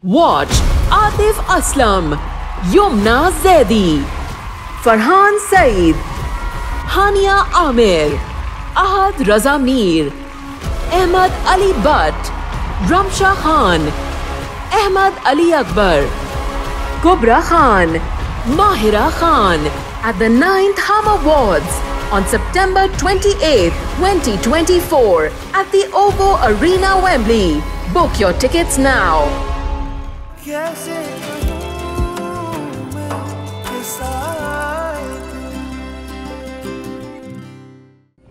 Watch Atif Aslam, Yumna Zaidi, Farhan Saeed, Hania Amir, Ahad Raza Mir, Ahmad Ali Butt, Ramsha Khan, Ahmad Ali Akbar, Kubra Khan, Mahira Khan at the 9th Hum Awards on September 28, 2024 at the OVO Arena, Wembley. Book your tickets now.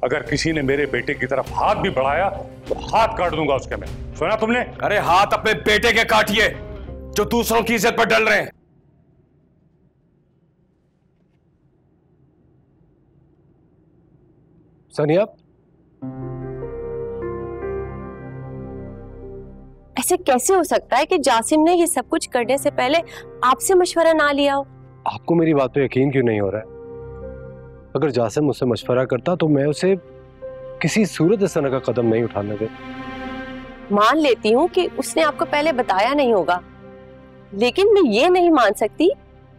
अगर किसी ने मेरे बेटे की तरफ हाथ भी बढ़ाया तो हाथ काट दूंगा उसके मैं। सुना तुमने? अरे हाथ अपने बेटे के काटिए जो दूसरों की इज्जत पर डल रहे हैं। सनिया, ऐसे कैसे हो सकता है कि जासिम ने ये सब कुछ करने से पहले आपसे मशवरा ना लिया हो? आपको मेरी बात पे यकीन क्यों नहीं हो रहा है? अगर जासिम मुझसे मशवरा करता तो मैं उसे किसी सूरत इस तरह का कदम नहीं उठाने दे। मान लेती हूँ कि उसने आपको पहले बताया नहीं होगा, लेकिन मैं ये नहीं मान सकती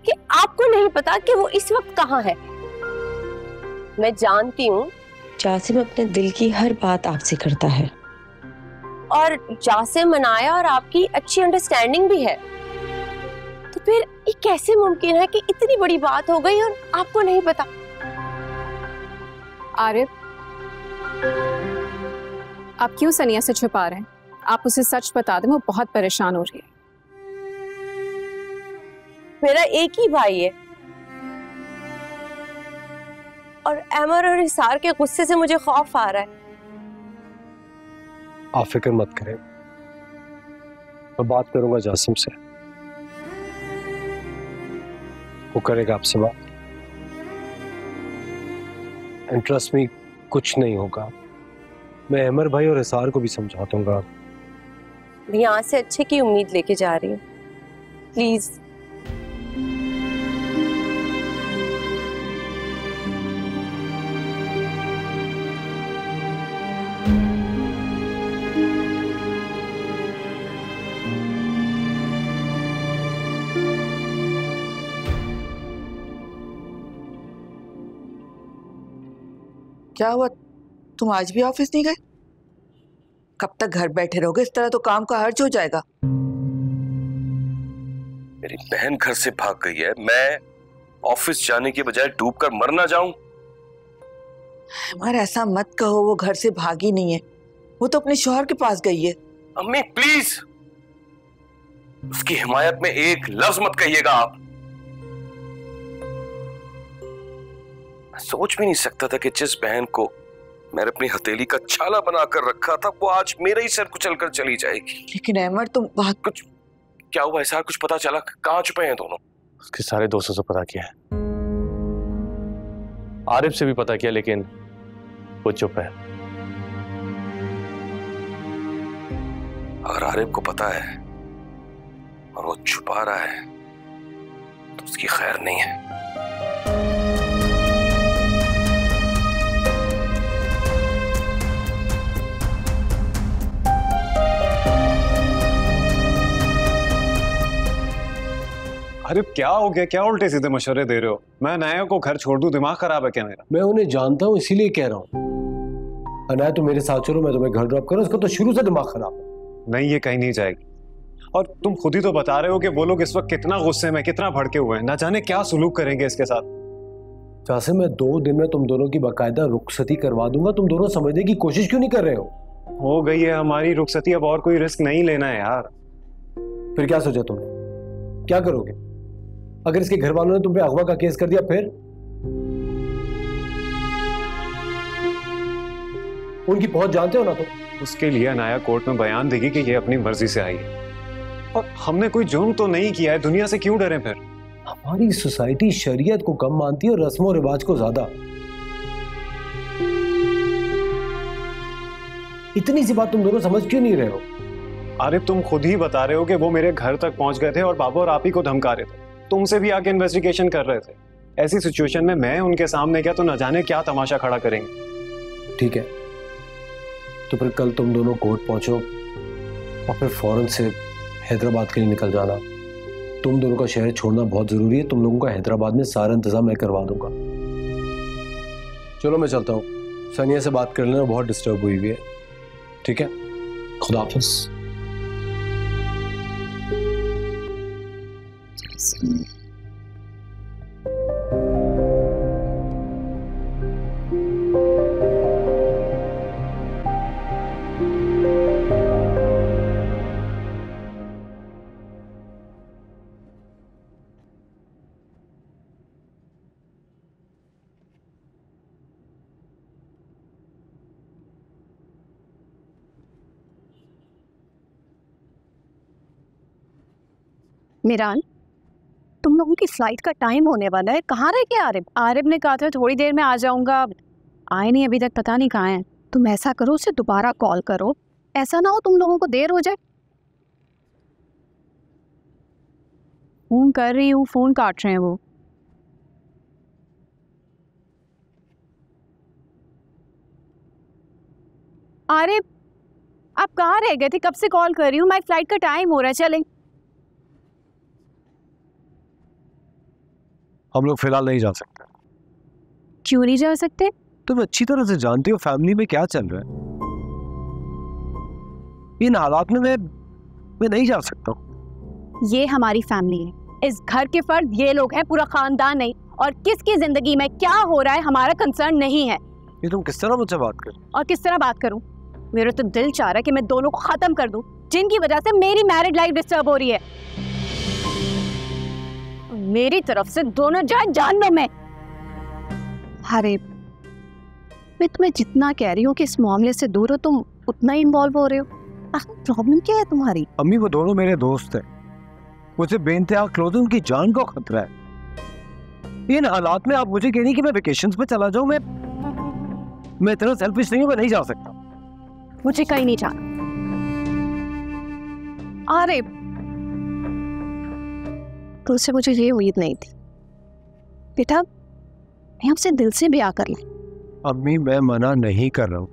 कि आपको नहीं पता कि वो इस वक्त कहाँ है। मैं जानती हूँ जासिम अपने दिल की हर बात आपसे करता है और जासिम मनाया और आपकी अच्छी अंडरस्टैंडिंग भी है, तो फिर ये कैसे मुमकिन है कि इतनी बड़ी बात हो गई और आपको नहीं पता? आरिफ, आप क्यों सनिया से छुपा रहे हैं? आप उसे सच बता दें, वो बहुत परेशान हो रही है। मेरा एक ही भाई है और अमर और हिसार के गुस्से से मुझे खौफ आ रहा है। आप फिक्र मत करें, मैं बात करूंगा जासिम से, वो करेगा आपसे बात। एंड ट्रस्ट मी, कुछ नहीं होगा। मैं अमर भाई और हिसार को भी समझा दूंगा। मैं यहाँ से अच्छे की उम्मीद लेके जा रही हूँ, प्लीज। क्या हुआ, तुम आज भी ऑफिस नहीं गए? कब तक घर बैठे रहोगे? इस तरह तो काम का हर्ज हो जाएगा। मेरी बहन घर से भाग गई है, मैं ऑफिस जाने के बजाय डूबकर मर ना जाऊं? हमारा ऐसा मत कहो, वो घर से भागी नहीं है, वो तो अपने शौहर के पास गई है। अम्मी प्लीज, उसकी हिमायत में एक लफ्ज मत कहिएगा आप। मैं सोच भी नहीं सकता था कि जिस बहन को मैंने अपनी हथेली का छाला बनाकर रखा था वो आज मेरे ही सर कुचल कर चली जाएगी। लेकिन अमर, तुम बात कुछ क्या हुआ? ऐसा कुछ पता चला? कहाँ छुपे हैं दोनों? उसके सारे दोस्तों से पता किया है, आरिफ से भी पता किया, लेकिन वो चुप है। अगर आरिफ को पता है और वो छुपा रहा है तो उसकी खैर नहीं है। अरे क्या हो गया? क्या उल्टे सीधे मशवरे दे रहे हो? मैं अनाया को घर छोड़ दूं? दिमाग खराब है क्या मेरा? मैं उन्हें जानता हूँ, इसीलिए कह रहा हूँ। अनाया तुम मेरे साथ चलो, मैं तुम्हें घर ड्रॉप करूँ। उसका तो शुरू से दिमाग खराब है। नहीं, ये कहीं नहीं जाएगी। और तुम खुद ही तो बता रहे हो कि वो लोग इस वक्त कितना गुस्से में, कितना भड़के हुए हैं, ना जाने क्या सुलूक करेंगे इसके साथ। जैसे मैं 2 दिन में तुम दोनों की बाकायदा रुखसती करवा दूंगा। तुम दोनों समझने की कोशिश क्यों नहीं कर रहे हो? हो गई है हमारी रुखसती, अब और कोई रिस्क नहीं लेना है यार। फिर क्या सोचा तुमने? क्या करोगे अगर इसके घर वालों ने तुम पे अगवा का केस कर दिया? फिर उनकी पहुंच जानते हो ना तुम। उसके लिए अनाया कोर्ट में बयान देगी कि ये अपनी मर्जी से आई है और हमने कोई जुर्म तो नहीं किया है। दुनिया से क्यों डरे? फिर हमारी सोसाइटी शरीयत को कम मानती है और रस्मों रिवाज को ज्यादा। इतनी सी बात तुम दोनों समझ क्यों नहीं रहे हो? आरिफ, तुम खुद ही बता रहे हो कि वो मेरे घर तक पहुंच गए थे और बाबू और आप ही को धमका रहे थे, तुमसे भी आके इन्वेस्टिगेशन कर रहे थे। ऐसी सिचुएशन में मैं उनके सामने क्या तो न जाने क्या तमाशा खड़ा करेंगे। ठीक है, तो फिर कल तुम दोनों कोर्ट पहुंचो और फिर फौरन से हैदराबाद के लिए निकल जाना। तुम दोनों का शहर छोड़ना बहुत जरूरी है। तुम लोगों का हैदराबाद में सारा इंतजाम मैं करवा दूंगा। चलो मैं चलता हूँ, सनिया से बात कर लेना, बहुत डिस्टर्ब हुई हुई है। ठीक है, खुदा हाफिज। मिरान, तुम लोगों की फ्लाइट का टाइम होने वाला है, कहाँ रह गए आरिफ? आरिफ ने कहा था थोड़ी देर में आ जाऊंगा, आए नहीं अभी तक, पता नहीं कहाँ है। तुम ऐसा करो, उसे दोबारा कॉल करो, ऐसा ना हो तुम लोगों को देर हो जाए। फोन कर रही हूँ, फोन काट रहे हैं वो। आरिफ, आप कहाँ रह गए थे? कब से कॉल कर रही हूँ, माई फ्लाइट का टाइम हो रहा है, चलें। हम लोग फिलहाल नहीं जा सकते। क्यों नहीं जा सकते? तुम अच्छी तरह से जानती हो फैमिली में क्या चल रहा है। इन हालात में मैं नहीं जा सकता। ये हमारी फैमिली है, इस घर के फर्द ये लोग हैं, पूरा खानदान नहीं। और किसकी जिंदगी में क्या हो रहा है हमारा कंसर्न नहीं है। ये तुम किस तरह मुझसे बात कर? और किस तरह बात करूं? मेरा तो दिल चाह रहा है कि मैं दोनों को खत्म कर दूं, जिनकी वजह से मेरी मैरिड लाइफ डिस्टर्ब हो रही है। मेरी तरफ से दोनों जाए जानने में। अरे मैं तुम्हें जितना कह रही हूँ कि इस मामले से दूर हो, तुम उतना ही इन्वॉल्व हो रहे हो। प्रॉब्लम क्या है तुम्हारी? अम्मी, वो दोनों मेरे दोस्त हैं, मुझे बेइंतहा क्लोज, उनकी जान को खतरा है। इन हालात में आप मुझे कह रही कि मैं वेकेशंस पे चला जाऊं? मैं इतना सेल्फिश नहीं हूं, मैं नहीं जा सकता। मुझे कहीं नहीं जाना। अरे तुझसे मुझे ये उम्मीद नहीं थी बेटा, मैं आपसे दिल से ब्याह कर लूं। अम्मी, मैं मना नहीं कर रहा हूं,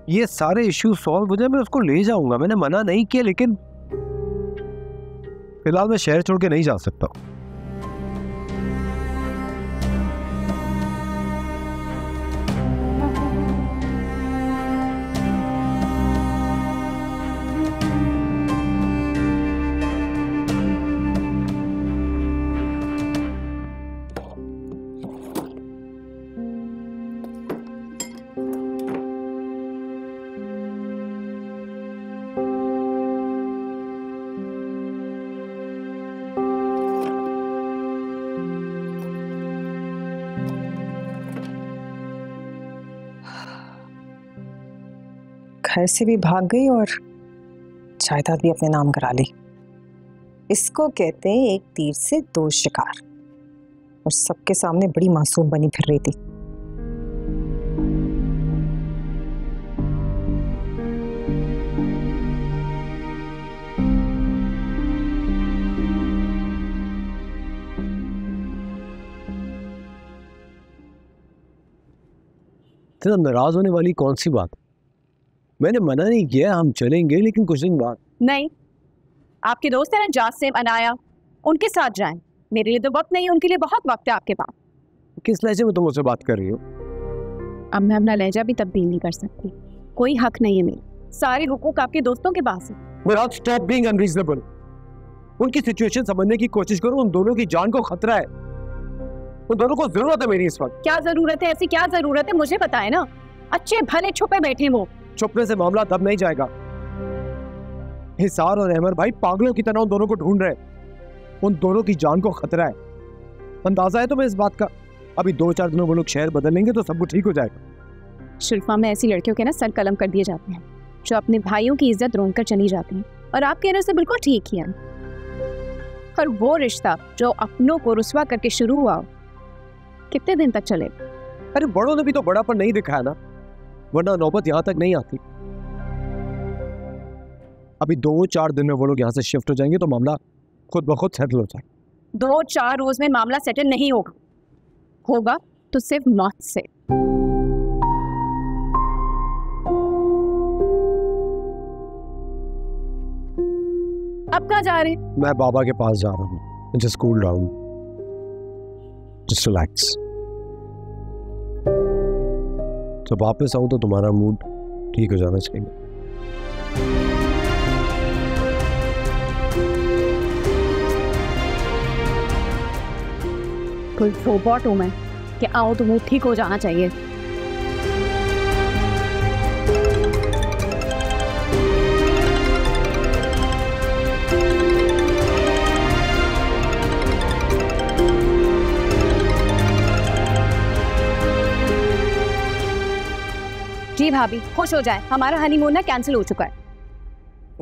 ये सारे इश्यू सॉल्व हो जाए मैं उसको ले जाऊंगा, मैंने मना नहीं किया, लेकिन फिलहाल मैं शहर छोड़ के नहीं जा सकता। घर से भी भाग गई और जायदाद भी अपने नाम करा ली। इसको कहते हैं एक तीर से दो शिकार। और सबके सामने बड़ी मासूम बनी फिर रही थी। इतना नाराज होने वाली कौन सी बात? मैंने मना नहीं किया, हम चलेंगे, लेकिन कुछ दिन बाद। नहीं, आपके दोस्त है ना जासिम, अनाया, उनके साथ जाएं। मेरे लिए तो वक्त नहीं है, उनके लिए बहुत वक्त है आपके पास। किस लहजे में तुम मुझसे बात कर रही हो? अब मैं अपना लहजा भी तब्दील नहीं कर सकती, कोई हक नहीं है मेरा, सारे हुकूक आपके दोस्तों के पास है। मेरा स्टॉप बीइंग अनरीजनेबल। उनकी सिचुएशन समझने की कोशिश करो, उन दोनों की जान को खतरा है, उन दोनों को जरूरत है मेरी इस वक्त। क्या जरूरत है? ऐसी क्या जरूरत है मुझे बताए ना। अच्छे भले छुपे बैठे वो। छुपने से मामला दब नहीं जाएगा। हिसार और अहमद भाई पागलों की तरह उन दोनों को ढूंढ रहे, उन दोनों की जान को खतरा है। अंदाजा है तुम्हें इस बात का? अभी 2-4 दिनों वो लोग शहर बदल लेंगे तो सब कुछ ठीक हो जाएगा। शिल्पा में ऐसी लड़कियों के ना सर कलम कर दिए जाते हैं जो अपने भाइयों की इज्जत रोक कर चली जाती हैं, और आप कहने से बिल्कुल ठीक ही है। पर वो रिश्ता जो अपनों को रुसवा करके शुरू हुआ, कितने दिन तक चले? अरे बड़ों ने भी तो बड़ापन नहीं दिखाया ना, वरना नौबत यहां तक नहीं आती। अभी 2-4 दिन में वो लोग यहाँ से शिफ्ट हो जाएंगे तो मामला खुद ब खुद सेटल हो जाए। 2-4 रोज में मामला सेटल नहीं होगा, होगा तो सिर्फ मौत से। अब कहाँ जा रहे हैं? मैं बाबा के पास जा रहा हूँ। Just cool down, just relax. जब वापस आऊँ तो तुम्हारा मूड ठीक हो जाना चाहिए। कोई रोबोट हूँ मैं कि आओ तो मूड ठीक हो जाना चाहिए? जी भाभी खुश हो जाए, हमारा हनीमून ना कैंसिल हो चुका है।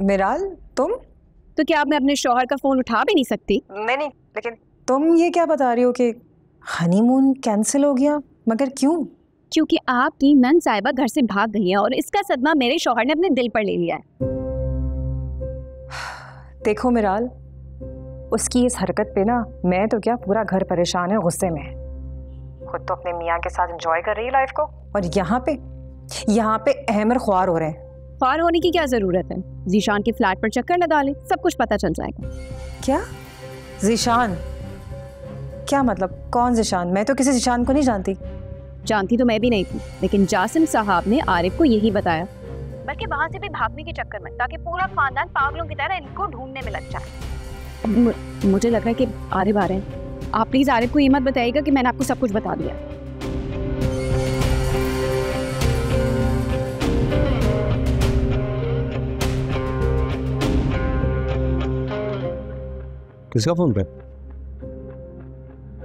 मिराल तुम तो क्या मैं अपने शौहर का फोन उठा भी नहीं सकती? नहीं, लेकिन तुम ये क्या बता रही हो कि हनीमून कैंसिल हो गया? मगर क्यों? क्योंकि आपकी नन साहिबा घर से भाग गई है और इसका सदमा मेरे शौहर ने अपने दिल पर ले लिया है। देखो मिराल, उसकी इस हरकत पे ना मैं तो क्या पूरा घर परेशान है, गुस्से में है। खुद तो अपने मियाँ के साथ एंजॉय कर रही है लाइफ को, और यहाँ पे अहमर ख्वार हो रहे हैं। ख्वार होने की क्या जरूरत है? जीशान के फ्लैट पर चक्कर लगा ले, सब कुछ पता चल जाएगा। क्या जीशान? क्या मतलब? कौन जीशान? मैं तो किसी जीशान को नहीं जानती। जानती तो मैं भी नहीं थी, लेकिन जासिम साहब ने आरिफ को यही बताया, बल्कि वहां से भी भागने के चक्कर में, ताकि पूरा खानदान पागलों की तरह इनको ढूंढने में लग जाए। मुझे लग रहा है कि आरिफ आ रहे हैं। आप प्लीज आरिफ को ये मत बताइएगा कि मैंने आपको सब कुछ बता दिया। किसका फोन पे?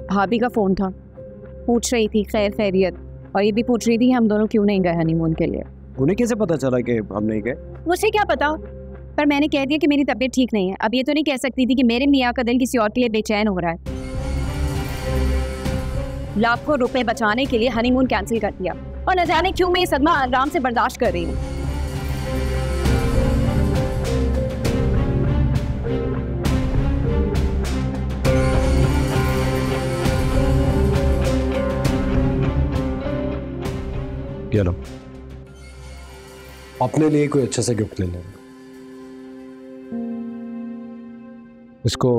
भाभी का फोन था, पूछ रही थी खैर खैरियत, और ये भी पूछ रही थी हम दोनों क्यों नहीं गए हनीमून के लिए। उन्हें कैसे पता चला कि हम नहीं गए? मुझे क्या पता, पर मैंने कह दिया कि मेरी तबीयत ठीक नहीं है। अब ये तो नहीं कह सकती थी कि मेरे मियाँ का दिल किसी और के लिए बेचैन हो रहा है। लाखों रुपए बचाने के लिए हनीमून कैंसिल कर दिया, और न जाने क्यों मैं ये सदमा आराम से बर्दाश्त कर रही हूँ। लो, अपने लिए कोई अच्छा सा गिफ्ट ले लो। इसको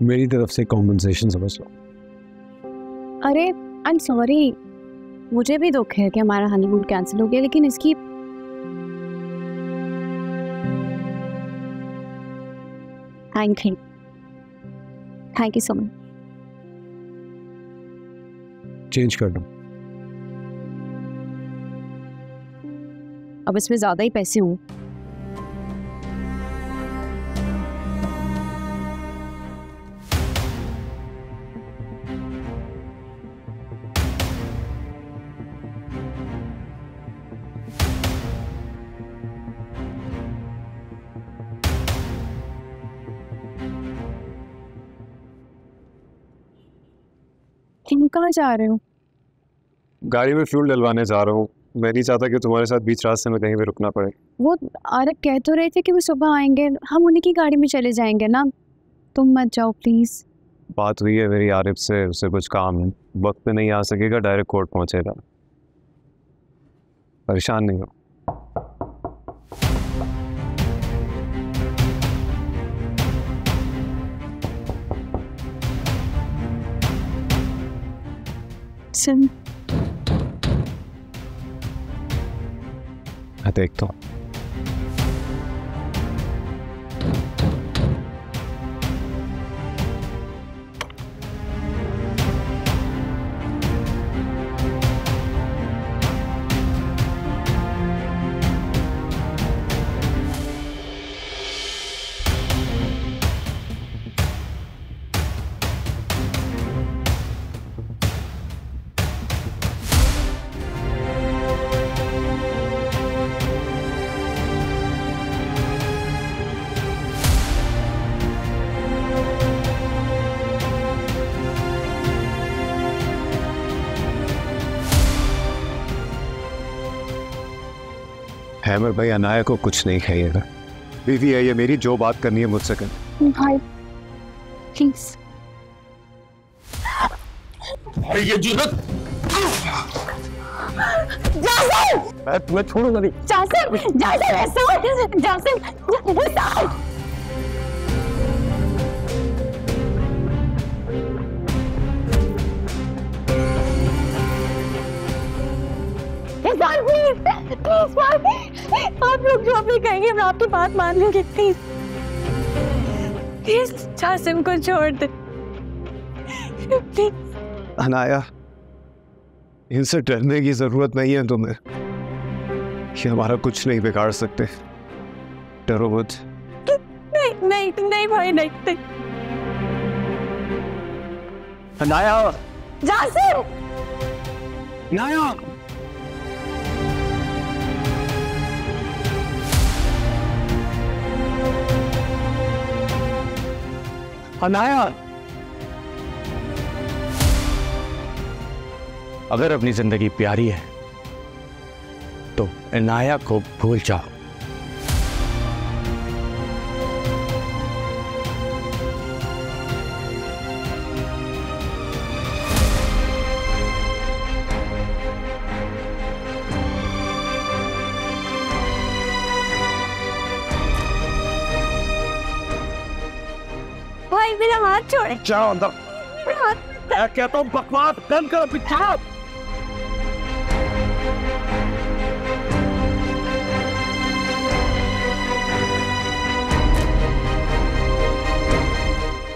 मेरी तरफ से कॉम्पनसेशन समझ लो। अरे आई एम सॉरी, मुझे भी दुख है कि हमारा हनीमून कैंसिल हो गया, लेकिन इसकी thank you so much. Change कर दो। अब इसमें ज्यादा ही पैसे हुए। तुम कहाँ जा रहे हो? गाड़ी में फ्यूल डलवाने जा रहा हूँ। मैं नहीं चाहता कि तुम्हारे साथ बीच रास्ते में कहीं भी रुकना पड़े। वो आरिफ कह तो रहे थे कि वो सुबह आएंगे, हम उन्हीं की गाड़ी में चले जाएंगे ना। तुम मत जाओ प्लीज। बात हुई है मेरी आरिफ से, उससे कुछ काम है, वक्त पे नहीं आ सकेगा, डायरेक्ट कोर्ट पहुंचेगा। परेशान नहीं हो। सिम मैं देखता हूँ। हैमर भाई अनाया को कुछ नहीं खाइएगा। बीवी है ये मेरी, जो बात करनी है मुझसे कर। भाई प्लीज। ये जुर्रत! मैं तुम्हें छोड़ूंगा नहीं। जासिम, जासिम ऐसा, जासिम, आप लोग जो भी कहेंगे हम आपकी बात मान लेंगे। प्लीज प्लीज जासिम को छोड़ दे प्लीज। अनाया, इनसे डरने की जरूरत नहीं है तुम्हें, ये हमारा कुछ नहीं बिगाड़ सकते, डरो मत। नहीं नहीं नहीं भाई नहीं, नहीं। अनाया, जासिम, अनाया, अनाया, अगर अपनी जिंदगी प्यारी है तो अनाया को भूल जाओ। भाई मेरा हाथ छोड़। जाओ अंदर। मैं कहता हूँ बकवास बंद करो, पिछाड़।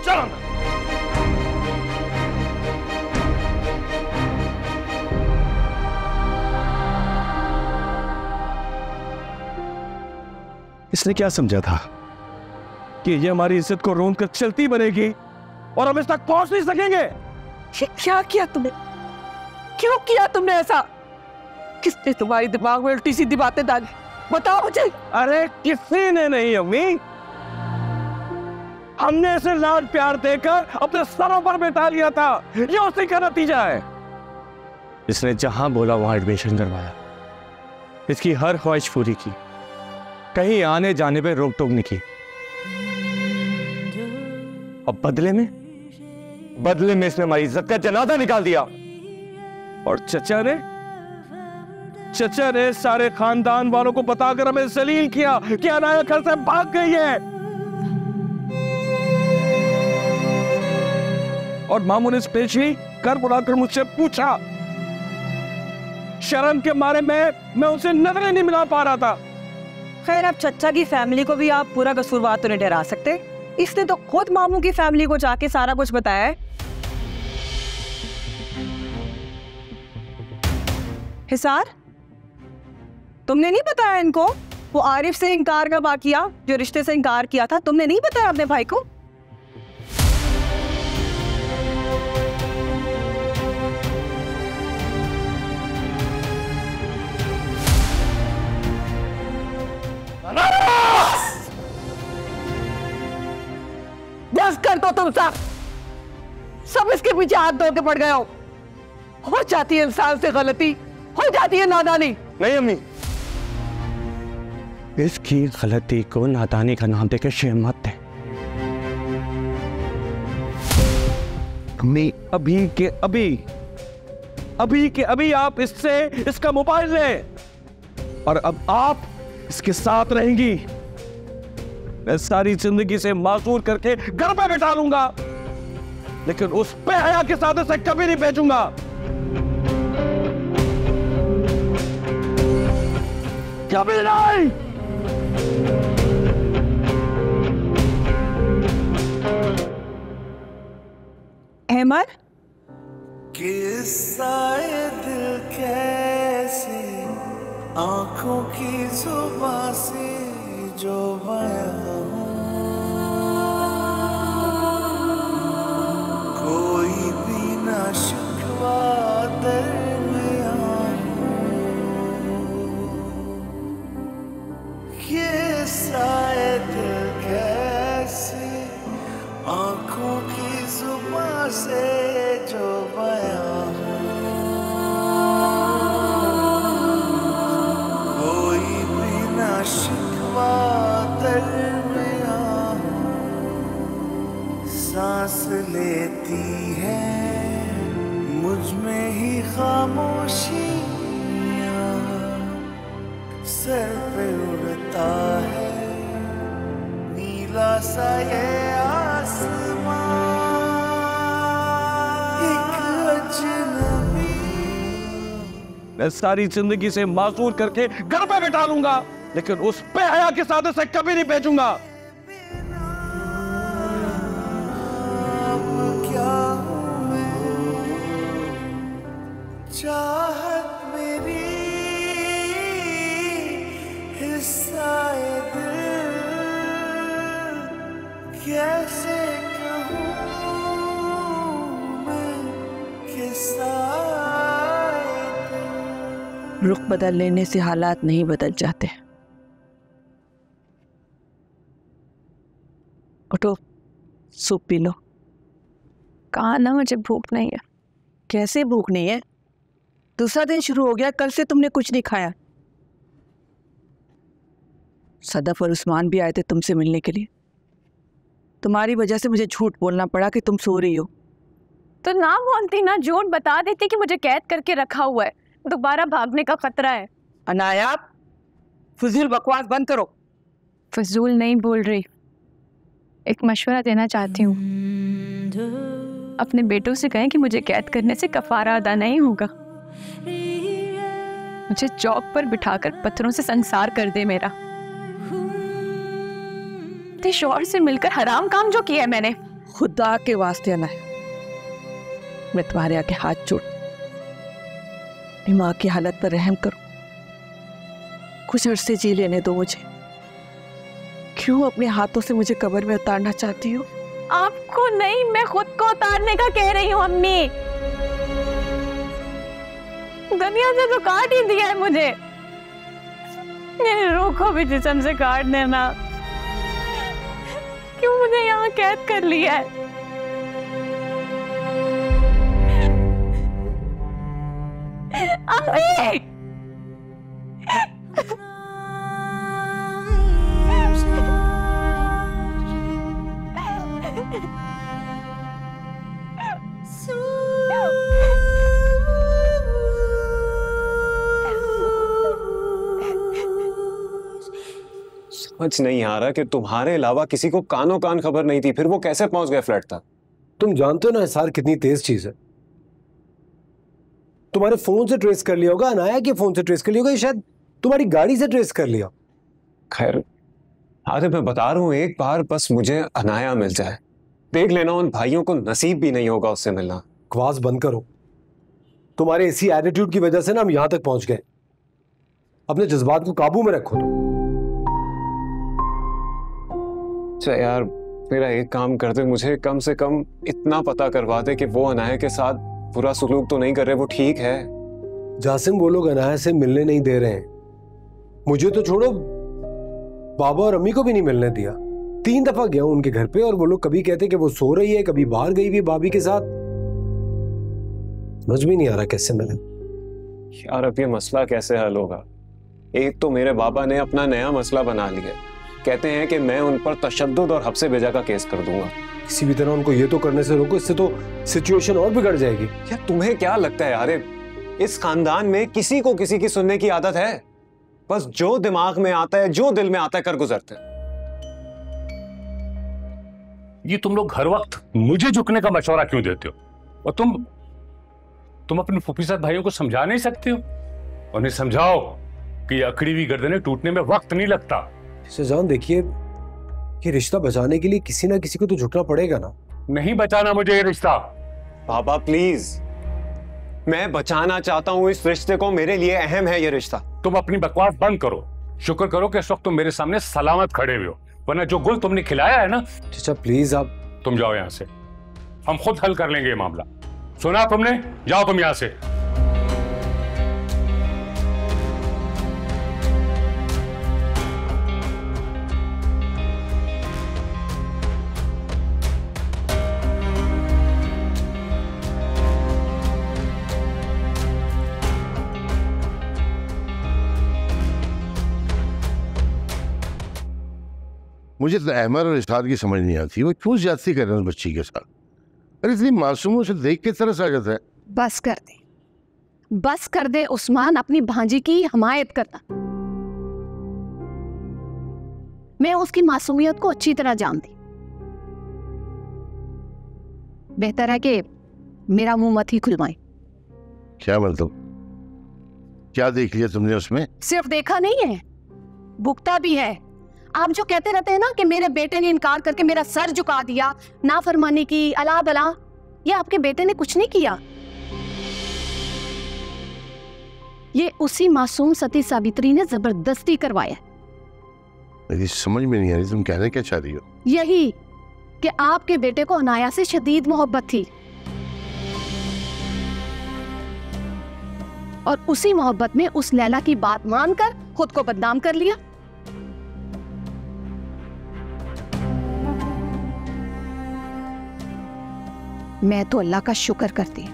चलो अंदर। इसने क्या समझा था कि ये हमारी इज्जत को रोन कर चलती बनेगी और हम इस तक पहुंच नहीं सकेंगे? ये क्या किया तुमने? क्यों किया तुमने ऐसा? किसने तुम्हारी दिमाग में उल्टी सीधी बातें डाली? बताओ मुझे। अरे किसी ने नहीं अम्मी, हमने इसे लाड प्यार देकर अपने सरों पर बैठा लिया था, ये उसी का नतीजा है। इसने जहां बोला वहां एडमिशन करवाया, इसकी हर ख्वाहिश पूरी की, कहीं आने जाने पे रोक टोक नहीं की। अब बदले में इसने हमारी इज्जत का जनाजा निकाल दिया। और चचा ने सारे खानदान वालों को बताकर हमें जलील किया कि अनाया घर से भाग गई है। और मामू ने स्पेशली घर बुलाकर मुझसे पूछा, शर्म के मारे मैं उसे नजरें नहीं मिला पा रहा था। खैर, अब चचा की फैमिली को भी आप पूरा कसूरवार तो नहीं ठहरा सकते। इसने तो खुद मामू की फैमिली को जाके सारा कुछ बताया है। हिसार, तुमने नहीं बताया इनको? वो आरिफ से इनकार का वाकया, जो रिश्ते से इनकार किया था, तुमने नहीं बताया अपने भाई को? बस कर दो तुम सब इसके पीछे हाथ धो के पड़ गए हो जाती है इंसान से गलती, हो जाती है नादानी। नहीं अम्मी, इसकी गलती को नादानी का नाम देकर शेम मत दे। अम्मी, अभी के अभी आप इसका मोबाइल लें और अब आप इसके साथ रहेंगी। मैं सारी जिंदगी से मासूर करके घर पे बैठा लूंगा, लेकिन उस बेहया के साथ इसे कभी नहीं भेजूंगा। कभी नहीं। अहमद, किस्सा दिल कैसे आंखों की जुबां से जो बयां कोई भी ना शिकवा दरमियां, ये साए दिल कैसे आंखों की जुबां से जो बयां कोई भी ना शिकवा दरमियां, सांस लेती है मुझ में ही खामोशियां, सर पे उड़ता है नीला सा ये आसमां, एक अजनबी। मैं सारी जिंदगी से मासूर करके घर पे बैठा लूंगा, लेकिन उस बेहया के साथ इसे कभी नहीं भेजूंगा। चाहत मेरी हिस्सा-ए दिल, कैसे कहूँ मैं किस्सा-ए दिल। रुख बदल लेने से हालात नहीं बदल जाते। उठो, सूप पी लो। कहा ना मुझे भूख नहीं है। कैसे भूख नहीं है? दूसरा दिन शुरू हो गया, कल से तुमने कुछ नहीं खाया। सदफ और उस्मान भी आए थे तुमसे मिलने के लिए। तुम्हारी वजह से मुझे झूठ बोलना पड़ा कि तुम सो रही हो। तो ना बोलती ना, झूठ बता देती कि मुझे कैद करके रखा हुआ है, दोबारा भागने का खतरा है। अनाया, फजूल बकवास बंद करो। फजूल नहीं बोल रही, एक मशवरा देना चाहती हूँ। अपने बेटों से कहें कि मुझे कैद करने से कफारा अदा नहीं होगा। मुझे चौक पर बिठाकर पत्थरों से संसार कर दे मेरा। तेरे शौहर से मिलकर हराम काम जो किया है मैंने। खुदा के वास्ते अनाया, मैं तुम्हारे आगे हाथ जोड़, अपनी माँ की हालत पर रहम करो। कुछ अरसे जी लेने दो मुझे। क्यों अपने हाथों से मुझे कब्र में उतारना चाहती हो? आपको नहीं, मैं खुद को उतारने का कह रही हूँ अम्मी। दुनिया से तो काट ही दिया है मुझे, मेरी रूह को भी जिस्म से काट देना। क्यों मुझे यहाँ कैद कर लिया है? अम्मी! समझ नहीं आ रहा कि तुम्हारे अलावा किसी को कानों कान खबर नहीं थी, फिर वो कैसे पहुंच गए फ्लैट तक? तुम जानते हो ना हिसार कितनी तेज चीज है। तुम्हारे फोन से ट्रेस कर लिया होगा, अनाया के फोन से ट्रेस कर लिया होगा, शायद तुम्हारी गाड़ी से ट्रेस कर लिया। खैर, अरे मैं बता रहा हूं, एक बार बस मुझे अनाया मिल जाए, देख लेना उन भाइयों को नसीब भी नहीं होगा उससे मिलना। बकवास बंद करो। तुम्हारे इसी एटीट्यूड की वजह से ना हम यहां तक पहुंच गए। अपने जज्बात को काबू में रखो। अच्छा यार, मेरा एक काम करते, मुझे कम से कम इतना पता करवा दे कि वो अनाया के साथ बुरा सलूक तो नहीं कर रहे, वो ठीक है। जासिम, वो लोग अनाया से मिलने नहीं दे रहे हैं। मुझे तो छोड़ो, बाबा और अम्मी को भी नहीं मिलने दिया। 3 दफा गया हूं उनके घर पे और वो लोग कभी कहते कि वो सो रही है, कभी बाहर गई हुई भाभी के साथ। समझ भी नहीं आ रहा कैसे मिले। यार अब ये मसला कैसे हल होगा? एक तो मेरे बाबा ने अपना नया मसला बना लिया, कहते हैं कि मैं उन पर तशद्दुद और हफ्से भेजा का केस कर दूंगा। किसी भी तरह उनको ये तो करने से रोको, इससे तो सिचुएशन और बिगड़ जाएगी। यार तुम्हें क्या लगता है यार, इस खानदान में किसी को किसी की सुनने की आदत है? बस जो दिमाग में आता है, जो दिल में आता है, कर गुजरते हैं। ये तुम लोग हर वक्त मुझे झुकने का मशवरा क्यों देते हो? और तुम अपने फूफीसाद भाइयों को समझा नहीं सकते हो? उन्हें समझाओ कि अकड़ी हुई गर्दनें टूटने में वक्त नहीं लगता। जान देखिए, ये रिश्ता बचाने के लिए किसी ना किसी को तो झुकना पड़ेगा ना। नहीं बचाना मुझे ये रिश्ता। बाबा प्लीज, मैं बचाना चाहता हूं इस रिश्ते को, मेरे लिए अहम है ये रिश्ता। तुम अपनी बकवास बंद करो। शुक्र करो कि इस वक्त तुम मेरे सामने सलामत खड़े हुए हो, वरना जो गुल तुमने खिलाया है ना। चाचा प्लीज, आप तुम जाओ यहाँ से, हम खुद हल कर लेंगे ये मामला। सुना तुमने? जाओ तुम यहाँ से। मुझे तो अहमद और इशाद की समझ नहीं आती, वो क्यों ज्यादती कर रहे हैं उस बच्ची के साथ? अरे इतनी मासूमों से देख के तरस आ जाता है। बस कर दे, बस कर दे उस्मान, अपनी भांजी की हमायत करना। मैं उसकी मासूमियत को अच्छी तरह जानती। बेहतर है कि मेरा मुंह मत ही खुलवाएं। क्या मतलब? क्या देख लिया तुमने उसमें? सिर्फ देखा नहीं है, भुगता भी है। आप जो कहते रहते हैं ना कि मेरे बेटे ने इनकार करके मेरा सर झुका दिया, नाफरमानी की, अला बला, ये आपके बेटे ने कुछ नहीं किया। ये उसी मासूम सती सावित्री ने जबरदस्ती करवाया। मेरी समझ में नहीं आ रही तुम कहना क्या चाह रही हो? यही कि आपके बेटे को अनाया से शदीद मोहब्बत थी और उसी मोहब्बत में उस लैला की बात मानकर खुद को बदनाम कर लिया। मैं तो अल्लाह का शुक्र करती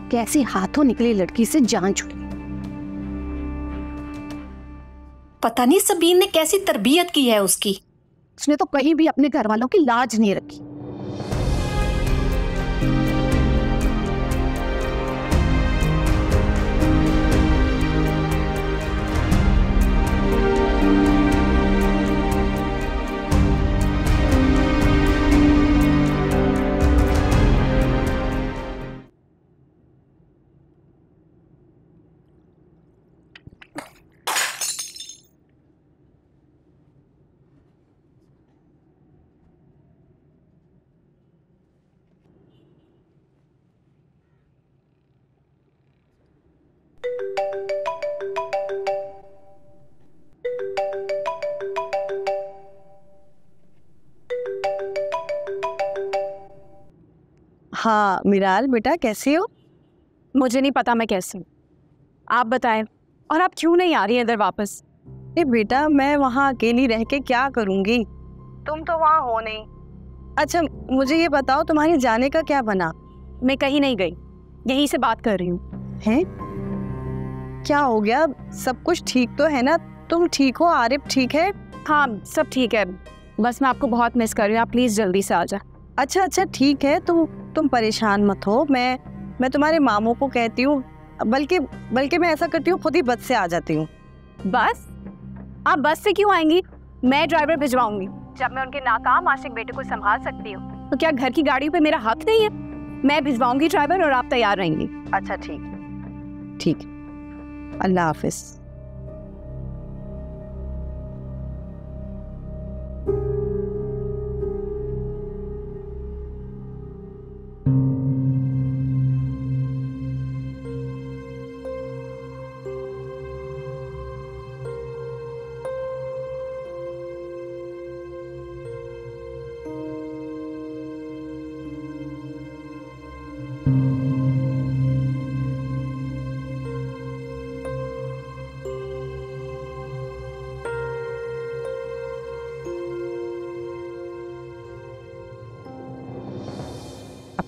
कि ऐसी हाथों निकली लड़की से जान छूटी। पता नहीं सबीन ने कैसी तरबियत की है उसकी। उसने तो कहीं भी अपने घर वालों की लाज नहीं रखी। हाँ मिराल बेटा, कैसे हो? मुझे नहीं पता मैं कैसे हूँ, आप बताएं। और आप क्यों नहीं आ रही हैं इधर वापस? बेटा मैं वहाँ अकेली रह के क्या करूँगी, तुम तो वहाँ हो नहीं। अच्छा मुझे ये बताओ तुम्हारे जाने का क्या बना? मैं कहीं नहीं गई, यहीं से बात कर रही हूँ। हैं? क्या हो गया? सब कुछ ठीक तो है ना? तुम ठीक हो? आरिफ ठीक है? हाँ सब ठीक है, बस मैं आपको बहुत मिस कर रही हूँ, आप प्लीज़ जल्दी से आ जाए। अच्छा ठीक है, तुम परेशान मत हो, मैं तुम्हारे मामू को कहती हूँ, बल्कि मैं ऐसा करती हूँ खुद ही बस से आ जाती हूँ। बस? आप बस से क्यों आएंगी? मैं ड्राइवर भिजवाऊंगी। जब मैं उनके नाकाम आशिक बेटे को संभाल सकती हूँ तो क्या घर की गाड़ी पे मेरा हक नहीं है? मैं भिजवाऊंगी ड्राइवर और आप तैयार रहेंगी। अच्छा ठीक, अल्लाह हाफिज।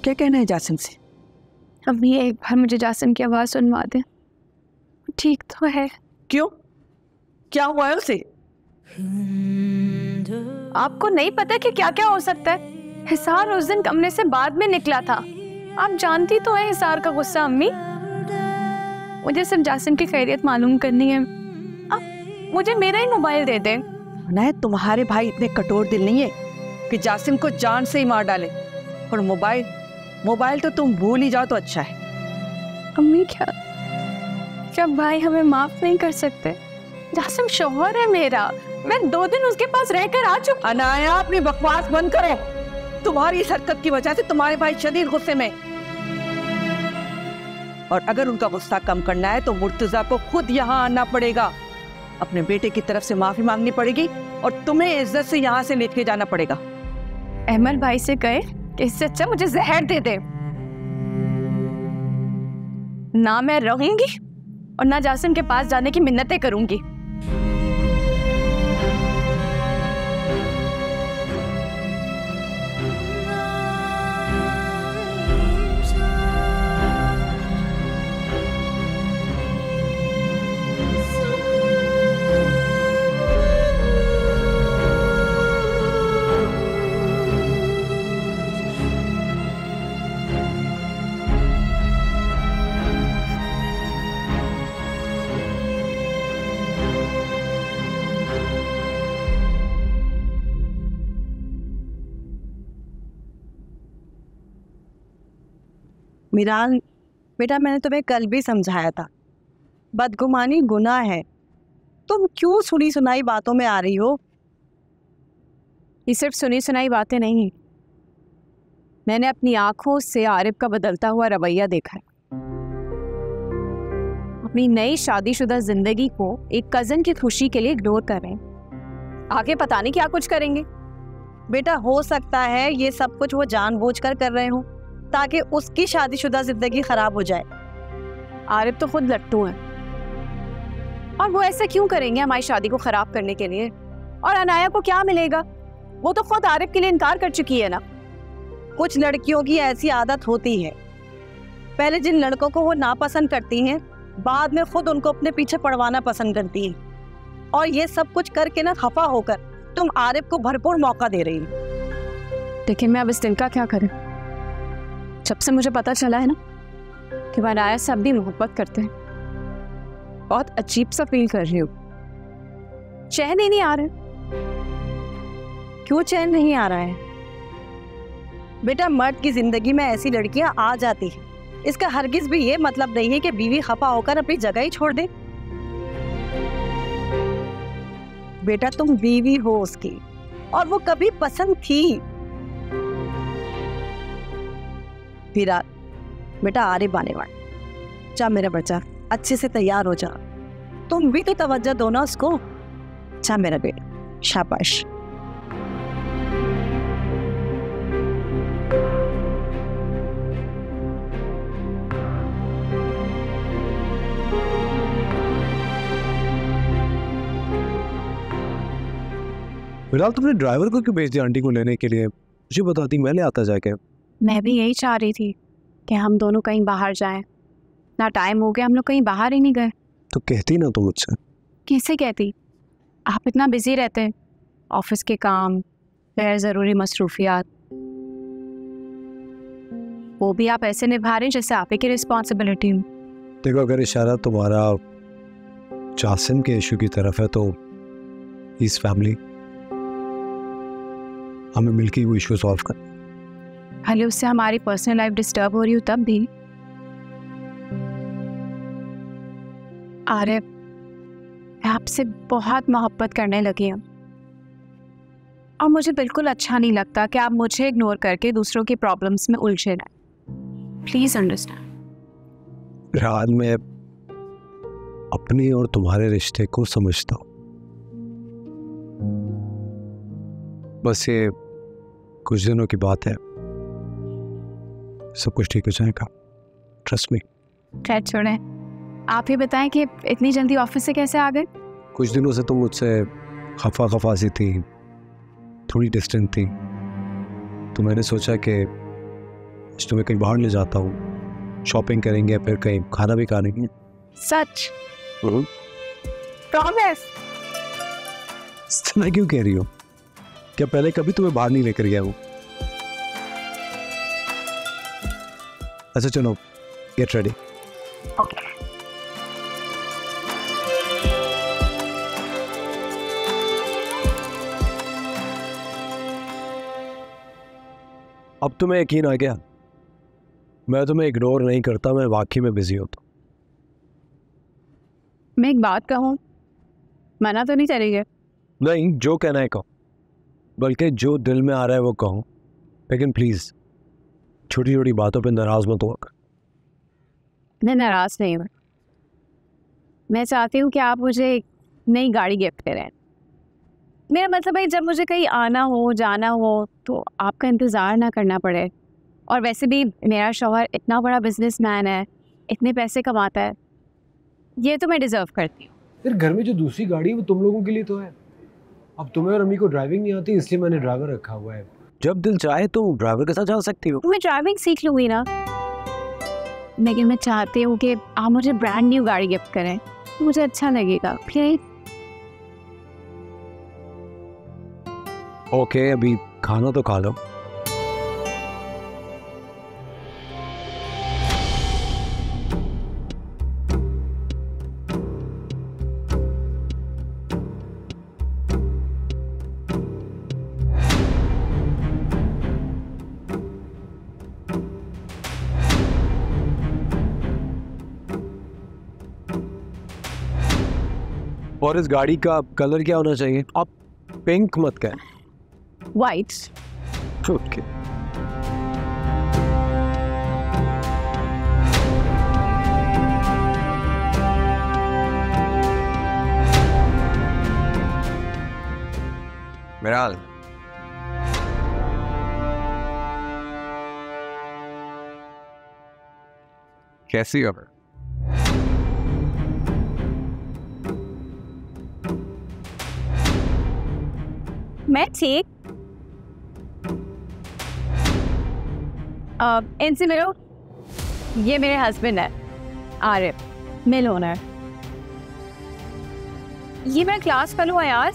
क्या कहना है जासिम से? अम्मी एक बार मुझे जासिम की आवाज़ सुनवा दें, ठीक तो है। क्यों, क्या हुआ है उसे? आपको नहीं पता कि क्या क्या हो सकता है? हिसार उस दिन कमरे से बाद में निकला था, आप जानती तो है हिसार का गुस्सा। अम्मी मुझे सिर्फ जासिम की खैरियत मालूम करनी है, आप मुझे मेरा ही मोबाइल दे दें। ना तुम्हारे भाई इतने कठोर दिल नहीं है कि जासिम को जान से ही मार डाले, और मोबाइल तो तुम भूल ही जाओ तो अच्छा है। अम्मी क्या भाई हमें माफ नहीं कर सकते? जासिम शौहर है मेरा, मैं 2 दिन उसके पास रहकर आ चुकी। अनाया अपनी बकवास बंद करो, तुम्हारी इस हरकत की वजह से तुम्हारे भाई शदीद गुस्से में, और अगर उनका गुस्सा कम करना है तो मुर्तजा को खुद यहाँ आना पड़ेगा, अपने बेटे की तरफ से माफी मांगनी पड़ेगी और तुम्हें इज्जत से यहाँ से लेके जाना पड़ेगा। अहमद भाई से कहे कि इससे अच्छा मुझे जहर दे दे, ना मैं रहूंगी और ना जासिम के पास जाने की मिन्नतें करूंगी। मिराल बेटा, मैंने तुम्हें कल भी समझाया था बदगुमानी गुनाह है। तुम क्यों सुनी सुनाई बातों में आ रही हो? ये सिर्फ सुनी सुनाई बातें नहीं, मैंने अपनी आंखों से आरिफ का बदलता हुआ रवैया देखा है। अपनी नई शादीशुदा जिंदगी को एक कजन की खुशी के लिए इग्नोर कर रहे हैं। आगे पता नहीं क्या कुछ करेंगे। बेटा, हो सकता है ये सब कुछ वो जानबूझकर कर रहे हो ताकि उसकी शादीशुदा जिंदगी खराब हो जाए। आरिफ तो खुद लट्टू है, और वो ऐसा क्यों करेंगे हमारी शादी को खराब करने के लिए? और अनाया को क्या मिलेगा? वो तो खुद आरिफ के लिए इनकार कर चुकी है ना। कुछ लड़कियों की ऐसी आदत होती है, पहले जिन लड़कों को वो नापसंद करती हैं, बाद में खुद उनको अपने पीछे पड़वाना पसंद करती हैं। और ये सब कुछ करके ना खफा होकर तुम आरिफ को भरपूर मौका दे रही हो। लेकिन मैं अब इस दिन का क्या करूं? जब से मुझे पता चला है ना कि वो अनाया से अब भी मोहब्बत करते हैं, बहुत अजीब सा फील कर रही हूँ। चैन ही नहीं आ रहा। क्यों चैन नहीं आ रहा है? बेटा, मर्द की जिंदगी में ऐसी लड़कियां आ जाती हैं, इसका हरगिज भी ये मतलब नहीं है कि बीवी खफा होकर अपनी जगह ही छोड़ दे। बेटा, तुम बीवी हो उसकी, और वो कभी पसंद थी। विराट बेटा, आरिफ आने वाला, जा मेरा बच्चा, अच्छे से तैयार हो जा। तुम भी तो तवज्जो दो ना उसको। जा मेरा बेटा, शाबाश। फिलहाल तुमने ड्राइवर को क्यों भेज दिया आंटी को लेने के लिए? मुझे बताती, मैं ले आता जाके। मैं भी यही चाह रही थी कि हम दोनों कहीं बाहर जाएं। ना टाइम हो गया, हम लोग कहीं बाहर ही नहीं गए। तो कहती ना तुम मुझसे। कैसे कहती? आप इतना बिजी रहते हैं, ऑफिस के काम, गैर ज़रूरी मसरूफियात, वो भी आप ऐसे निभा रहे हैं जैसे आप ही की रिस्पॉन्सिबिलिटी हो। देखो, अगर इशारा तुम्हारा जासिम के इशू की तरफ है तो इस फैमिली हमें मिलकर वो इशू सॉल्व कर। भले उससे हमारी पर्सनल लाइफ डिस्टर्ब हो रही हो तब भी। आरिफ, मैं आपसे बहुत मोहब्बत करने लगी हूँ, और मुझे बिल्कुल अच्छा नहीं लगता कि आप मुझे इग्नोर करके दूसरों की प्रॉब्लम्स में उलझे रहें। Please understand. फिलहाल मैं अपने और तुम्हारे रिश्ते को समझता हूँ। बस ये कुछ दिनों की बात है, सब कुछ ठीक हो जाएगा, ट्रस्ट मी। खैर छोड़ें, आप ही बताएं कि इतनी जल्दी ऑफिस से कैसे आ गए? कुछ दिनों से तुम मुझसे खफा सी थी, थोड़ी डिस्टेंट थी, तो मैंने सोचा कि तुम्हें कहीं बाहर ले जाता हूँ, शॉपिंग करेंगे, फिर कहीं खाना भी खा लेंगे। सच? प्रॉमिस? इतना क्यों कह रही हो? क्या पहले कभी तुम्हें बाहर नहीं लेकर गया हूँ? अच्छा चलो, गेट रेडी। ओके। अब तुम्हें यकीन आ गया? मैं तुम्हें इग्नोर नहीं करता, मैं वाकई में बिजी होता हूँ। मैं एक बात कहूँ, मना तो नहीं करेंगे? नहीं, जो कहना है कहो, बल्कि जो दिल में आ रहा है वो कहो, लेकिन प्लीज छोटी छोटी बातों पे नाराज मत होकर। मैं नाराज नहीं हूँ। मैं चाहती हूँ कि आप मुझे एक नई गाड़ी गिफ्ट करें। मेरा मतलब है, जब मुझे कहीं आना हो जाना हो तो आपका इंतज़ार ना करना पड़े। और वैसे भी मेरा शौहर इतना बड़ा बिजनेसमैन है, इतने पैसे कमाता है, ये तो मैं डिजर्व करती हूँ। फिर घर में जो दूसरी गाड़ी है वो तुम लोगों के लिए तो है। अब तुम्हें और अम्मी को ड्राइविंग नहीं आती, इसलिए मैंने ड्राइवर रखा हुआ है। जब दिल चाहे तो ड्राइवर के साथ जा सकती हो। मैं ड्राइविंग सीख लूँगी ना, लेकिन मैं चाहती हूँ कि आप मुझे ब्रांड न्यू गाड़ी गिफ्ट करें, मुझे अच्छा लगेगा प्लीज। ओके, अभी खाना तो खा लो। और इस गाड़ी का कलर क्या होना चाहिए? आप पिंक मत कहें। वाइट। ओके। मिराल, कैसी हो? मैं ठीक। इनसे मिलो, ये मेरे हस्बैंड है आरिफ, मिल ओनर। ये मेरा क्लास फेलो है यार।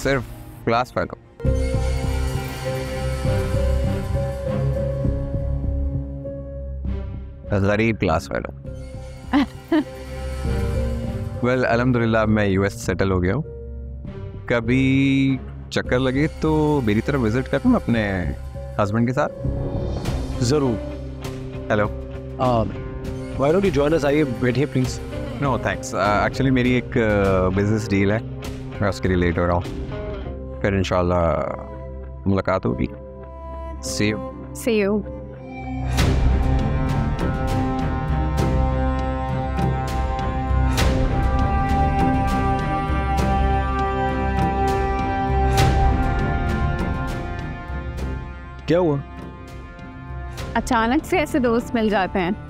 सिर्फ क्लास फेलो? गरीब क्लास फेलो। वेल अल्हम्दुलिल्लाह मैं यूएस सेटल हो गया हूँ। कभी चक्कर लगे तो मेरी तरफ विजिट करना अपने हस्बैंड के साथ। जरूर। Hello, why don't you join us? आइए बैठिए प्लीज। नो थैंक्स, एक्चुअली मेरी एक बिजनेस डील है, मैं उसके लिए लेट हो रहा हूँ। फिर इंशाल्लाह मुलाकात होगी। सी यू। See you. क्या हुआ? अचानक से ऐसे दोस्त मिल जाते हैं।